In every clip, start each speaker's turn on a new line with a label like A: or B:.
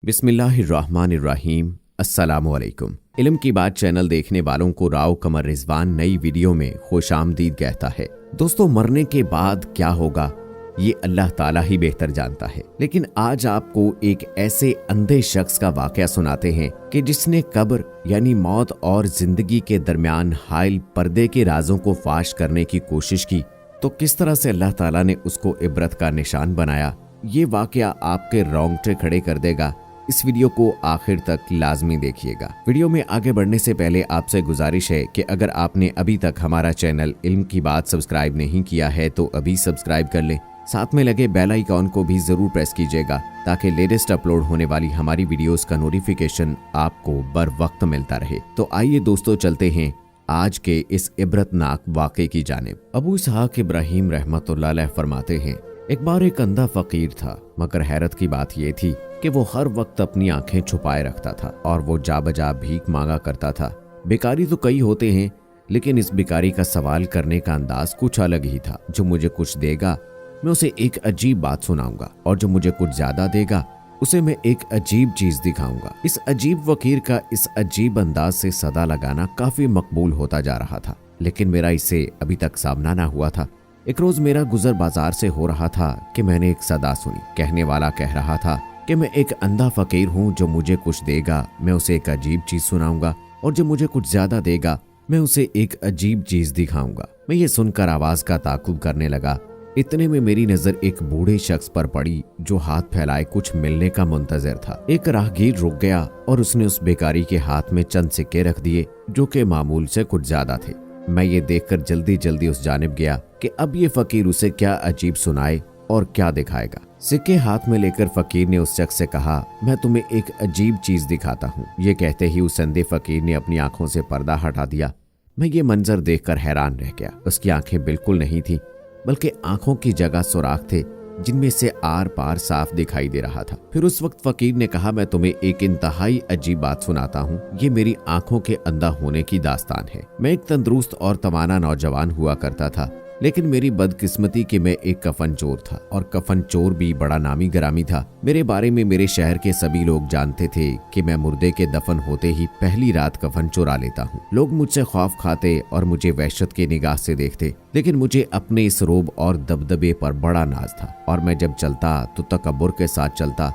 A: बिस्मिल्लाहिर्रहमानिर्रहीम। अस्सलामुअलैकुम। इल्म की बात चैनल देखने वालों को राव कमर रिजवान नई वीडियो में खुशामदीद कहता है। दोस्तों, मरने के बाद क्या होगा ये अल्लाह ताला ही बेहतर जानता है, लेकिन आज आपको एक ऐसे अंधे शख्स का वाकया सुनाते हैं कि जिसने कब्र यानी मौत और जिंदगी के दरमियान हाइल पर्दे के राजों को फाश करने की कोशिश की, तो किस तरह से अल्लाह ताला ने उसको इबरत का निशान बनाया। ये वाकया आपके रोंगटे खड़े कर देगा। इस वीडियो को आखिर तक लाजमी देखिएगा। वीडियो में आगे बढ़ने से पहले आपसे गुजारिश है कि अगर आपने अभी तक हमारा चैनल इल्म की बात सब्सक्राइब नहीं किया है तो अभी सब्सक्राइब कर लें। साथ में लगे बेल आइकॉन को भी जरूर प्रेस कीजिएगा ताकि लेटेस्ट अपलोड होने वाली हमारी वीडियोस का नोटिफिकेशन आपको बर वक्त मिलता रहे। तो आइए दोस्तों, चलते हैं आज के इस इबरतनाक वाक़े की जानिब। अबू इसहाक इब्राहिम रहमतुल्लाह अलैह फरमाते हैं, एक बार एक अंधा फकीर था, मगर हैरत की बात यह थी कि वो हर वक्त अपनी आंखें छुपाए रखता था और वो जा बजा भीख मांगा करता था। भिखारी तो कई होते हैं, लेकिन इस भिखारी का सवाल करने का अंदाज कुछ अलग ही था। जो मुझे कुछ देगा मैं उसे एक अजीब बात सुनाऊंगा, और जो मुझे कुछ ज्यादा देगा उसे मैं एक अजीब चीज दिखाऊंगा। इस अजीब फकीर का इस अजीब अंदाज से सदा लगाना काफी मकबूल होता जा रहा था, लेकिन मेरा इससे अभी तक सामना ना हुआ था। एक रोज मेरा गुजर बाजार से हो रहा था कि मैंने एक सदा सुनी। कहने वाला कह रहा था कि मैं एक अंधा फकीर हूँ, जो मुझे कुछ देगा मैं उसे एक अजीब चीज सुनाऊंगा, और जो मुझे कुछ ज्यादा देगा मैं उसे एक अजीब चीज दिखाऊंगा। मैं ये सुनकर आवाज का ताकुब करने लगा। इतने में मेरी नजर एक बूढ़े शख्स पर पड़ी जो हाथ फैलाए कुछ मिलने का मुंतजर था। एक राहगीर रुक गया और उसने उस बेकारी के हाथ में चंद सिक्के रख दिए जो कि मामूल से कुछ ज्यादा थे। मैं ये देखकर जल्दी जल्दी उस जानिब गया कि अब ये फकीर उसे क्या अजीब सुनाए और क्या दिखाएगा। सिक्के हाथ में लेकर फकीर ने उस शख्स से कहा, मैं तुम्हें एक अजीब चीज दिखाता हूँ। ये कहते ही उस अंधे फकीर ने अपनी आंखों से पर्दा हटा दिया। मैं ये मंजर देखकर हैरान रह गया। उसकी आंखें बिल्कुल नहीं थी, बल्कि आंखों की जगह सुराख थे जिनमें से आर पार साफ दिखाई दे रहा था। फिर उस वक्त फकीर ने कहा, मैं तुम्हें एक इंतहाई अजीब बात सुनाता हूँ। ये मेरी आंखों के अंधा होने की दास्तान है। मैं एक तंदुरुस्त और तवाना नौजवान हुआ करता था, लेकिन मेरी बदकिस्मती कि मैं एक कफन चोर था, और कफन चोर भी बड़ा नामी गरामी था। मेरे बारे में मेरे शहर के सभी लोग जानते थे कि मैं मुर्दे के दफन होते ही पहली रात कफन चुरा लेता हूँ। लोग मुझसे खौफ खाते और मुझे वहशत की निगाह से देखते, लेकिन मुझे अपने इस रोब और दबदबे पर बड़ा नाज था, और मैं जब चलता तो तकब्बुर के साथ चलता।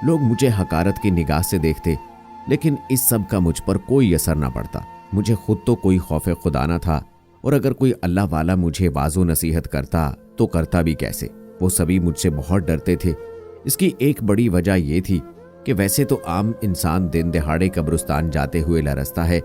A: लोग मुझे हकारत की निगाह से देखते, लेकिन इस सब का मुझ पर कोई असर न पड़ता। मुझे खुद तो कोई खौफ खुदा न था, और अगर कोई अल्लाह वाला मुझे वाजो नसीहत करता तो करता भी कैसे। वो सभी मुझसे बहुत डरते थे। इसकी एक बड़ी वजह ये थी कि वैसे तो आम इंसान दिन दहाड़े कब्रिस्तान जाते हुए लरसता है,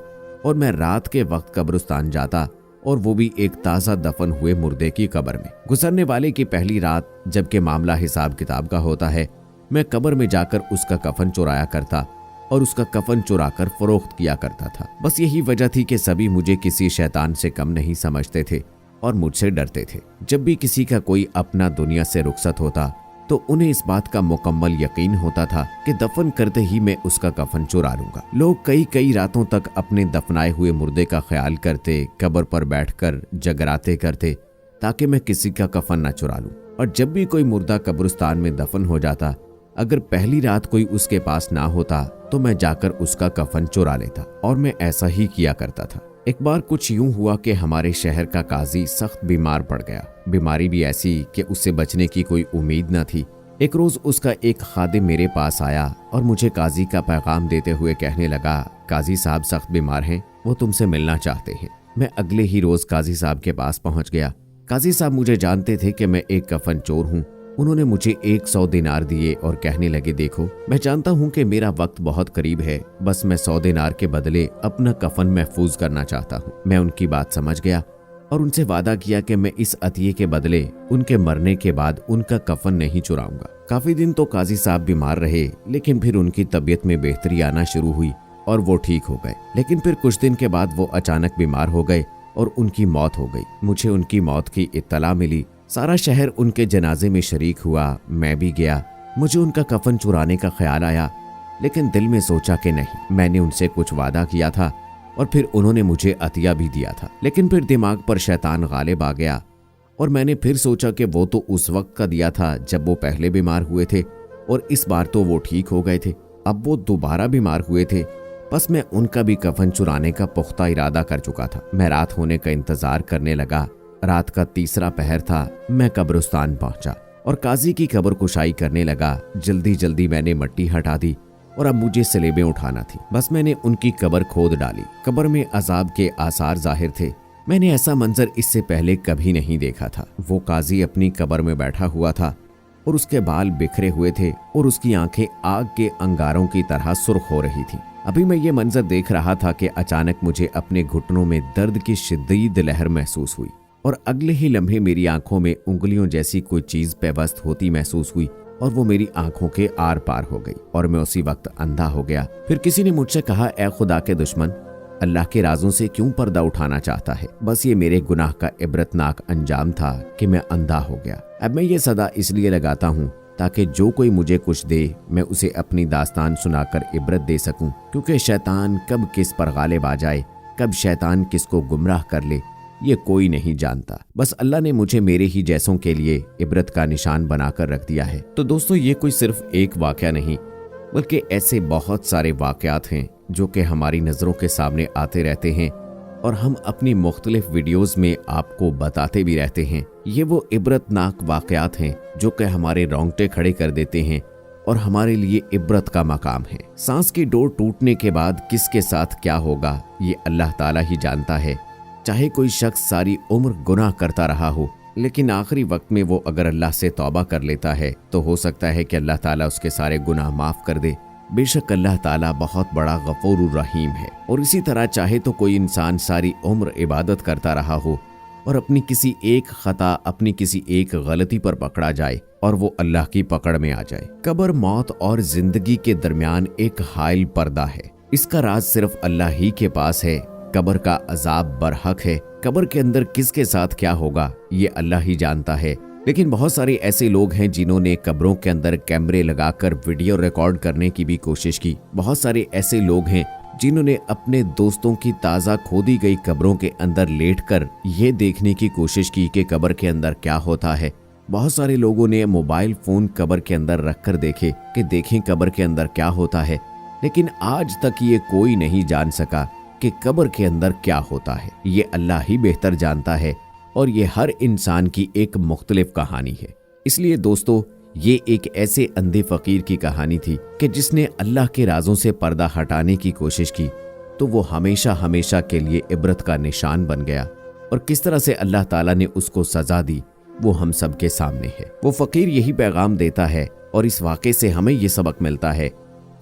A: और मैं रात के वक्त कब्रिस्तान जाता, और वो भी एक ताज़ा दफन हुए मुर्दे की कब्र में। गुजरने वाले की पहली रात जबकि मामला हिसाब किताब का होता है, मैं कब्र में जाकर उसका कफन चुराया करता और उसका कफन चुराकर फरोख्त किया करता था। बस यही वजह थी कि सभी मुझे किसी शैतान से कम नहीं समझते थे और मुझसे डरते थे। जब भी किसी का कोई अपना दुनिया से रुखसत होता तो उन्हें इस बात का मुकम्मल यकीन होता था कि दफन करते ही मैं उसका कफन चुरा लूंगा। लोग कई कई रातों तक अपने दफनाए हुए मुर्दे का ख्याल करते, कब्र पर बैठकर जगराते करते ताकि मैं किसी का कफन न चुरा लूं। और जब भी कोई मुर्दा कब्रिस्तान में दफन हो जाता, अगर पहली रात कोई उसके पास ना होता तो मैं जाकर उसका कफन चुरा लेता, और मैं ऐसा ही किया करता था। एक बार कुछ यूं हुआ कि हमारे शहर का काजी सख्त बीमार पड़ गया। बीमारी भी ऐसी कि उससे बचने की कोई उम्मीद न थी। एक रोज उसका एक खादिम मेरे पास आया और मुझे काजी का पैगाम देते हुए कहने लगा, काजी साहब सख्त बीमार हैं, वो तुमसे मिलना चाहते हैं। मैं अगले ही रोज काजी साहब के पास पहुंच गया। काजी साहब मुझे जानते थे कि मैं एक कफन चोर हूँ। उन्होंने मुझे 100 दिनार दिए और कहने लगे, देखो मैं जानता हूँ कि मेरा वक्त बहुत करीब है, बस मैं 100 दिनार के बदले अपना कफन महफूज करना चाहता हूँ। मैं उनकी बात समझ गया और उनसे वादा किया कि मैं इस अतिये के बदले उनके मरने के बाद उनका कफन नहीं चुराऊंगा। काफी दिन तो काजी साहब बीमार रहे, लेकिन फिर उनकी तबीयत में बेहतरी आना शुरू हुई और वो ठीक हो गए। लेकिन फिर कुछ दिन के बाद वो अचानक बीमार हो गए और उनकी मौत हो गई। मुझे उनकी मौत की इत्तला मिली। सारा शहर उनके जनाजे में शरीक हुआ। मैं भी गया। मुझे उनका कफन चुराने का ख्याल आया, लेकिन दिल में सोचा कि नहीं, मैंने उनसे कुछ वादा किया था और फिर उन्होंने मुझे अतिया भी दिया था। लेकिन फिर दिमाग पर शैतान गालिब आ गया और मैंने फिर सोचा कि वो तो उस वक्त का दिया था जब वो पहले बीमार हुए थे, और इस बार तो वो ठीक हो गए थे। अब वो दोबारा बीमार हुए थे, बस मैं उनका भी कफन चुराने का पुख्ता इरादा कर चुका था। मैं रात होने का इंतजार करने लगा। रात का तीसरा पहर था। मैं कब्रिस्तान पहुंचा और काजी की कब्र कुशाई करने लगा। जल्दी जल्दी मैंने मिट्टी हटा दी और अब मुझे सलेबें उठाना थी। बस मैंने उनकी कब्र खोद डाली। कब्र में अजाब के आसार जाहिर थे। मैंने ऐसा मंजर इससे पहले कभी नहीं देखा था। वो काजी अपनी कब्र में बैठा हुआ था और उसके बाल बिखरे हुए थे और उसकी आंखें आग के अंगारों की तरह सुर्ख हो रही थी। अभी मैं ये मंजर देख रहा था कि अचानक मुझे अपने घुटनों में दर्द की शिद्दत लहर महसूस हुई और अगले ही लम्हे मेरी आंखों में उंगलियों जैसी कोई चीज पेवस्त होती महसूस हुई और वो मेरी आंखों के आर पार हो गई और मैं उसी वक्त अंधा हो गया। फिर किसी ने मुझसे कहा, ए खुदा के दुश्मन, अल्लाह के राजों से क्यों पर्दा उठाना चाहता है? बस ये मेरे गुनाह का इबरतनाक अंजाम था कि मैं अंधा हो गया। अब मैं ये सदा इसलिए लगाता हूँ ताकि जो कोई मुझे कुछ दे मैं उसे अपनी दास्तान सुनाकर इबरत दे सकूं, क्योंकि शैतान कब किस पर गालिब आ जाए, कब शैतान किसको गुमराह कर ले, ये कोई नहीं जानता। बस अल्लाह ने मुझे मेरे ही जैसों के लिए इबरत का निशान बनाकर रख दिया है। तो दोस्तों, ये कोई सिर्फ एक वाकया नहीं बल्कि ऐसे बहुत सारे वाकयात हैं जो कि हमारी नज़रों के सामने आते रहते हैं और हम अपनी मुख्तलिफ वीडियोस में आपको बताते भी रहते हैं। ये वो इबरतनाक वाकयात हैं जो कि हमारे रोंगटे खड़े कर देते हैं और हमारे लिए इबरत का मकाम है। सांस की डोर टूटने के बाद किसके साथ क्या होगा ये अल्लाह ताला ही जानता है। चाहे कोई शख्स सारी उम्र गुनाह करता रहा हो, लेकिन आखिरी वक्त में वो अगर अल्लाह से तौबा कर लेता है तो हो सकता है कि अल्लाह ताला उसके सारे गुनाह माफ कर दे। बेशक अल्लाह ताला बहुत बड़ा गफूरुर रहीम है। और इसी तरह चाहे तो कोई इंसान सारी उम्र इबादत करता रहा हो और अपनी किसी एक खता, अपनी किसी एक गलती पर पकड़ा जाए और वो अल्लाह की पकड़ में आ जाए। कब्र मौत और जिंदगी के दरमियान एक हाइल पर्दा है। इसका राज सिर्फ अल्लाह ही के पास है। कब्र का अजाब बरहक है। कब्र के अंदर किसके साथ क्या होगा ये अल्लाह ही जानता है। लेकिन बहुत सारे ऐसे लोग हैं जिन्होंने कब्रों के अंदर कैमरे लगाकर वीडियो रिकॉर्ड करने की भी कोशिश की। बहुत सारे ऐसे लोग हैं जिन्होंने अपने दोस्तों की ताज़ा खोदी गई कब्रों के अंदर लेटकर ये देखने की कोशिश की कि कब्र के अंदर क्या होता है। बहुत सारे लोगों ने मोबाइल फोन कब्र के अंदर रखकर देखे कि देखें कब्र के अंदर क्या होता है, लेकिन आज तक ये कोई नहीं जान सका कि कब्र के अंदर क्या होता है। ये अल्लाह ही बेहतर जानता है और ये हर इंसान की एक मुख्तलिफ कहानी है। इसलिए दोस्तों, ये एक ऐसे अंधे फकीर की कहानी थी कि जिसने अल्लाह के राजों से पर्दा हटाने की कोशिश की तो वो हमेशा हमेशा के लिए इबरत का निशान बन गया। और किस तरह से अल्लाह ताला ने उसको सजा दी वो हम सब के सामने है। वो फकीर यही पैगाम देता है और इस वाक़े से हमें ये सबक मिलता है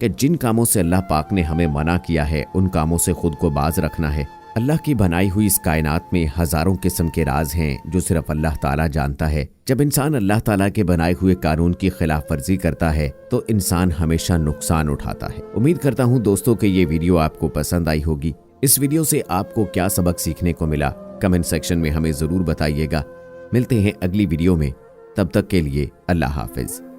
A: कि जिन कामों से अल्लाह पाक ने हमें मना किया है उन कामों से खुद को बाज रखना है। अल्लाह की बनाई हुई इस कायनात में हजारों किस्म के राज हैं जो सिर्फ अल्लाह ताला जानता है। जब इंसान अल्लाह ताला के बनाए हुए कानून की खिलाफ वर्जी करता है तो इंसान हमेशा नुकसान उठाता है। उम्मीद करता हूँ दोस्तों कि ये वीडियो आपको पसंद आई होगी। इस वीडियो से आपको क्या सबक सीखने को मिला कमेंट सेक्शन में हमें जरूर बताइएगा। मिलते हैं अगली वीडियो में, तब तक के लिए अल्लाह हाफिज।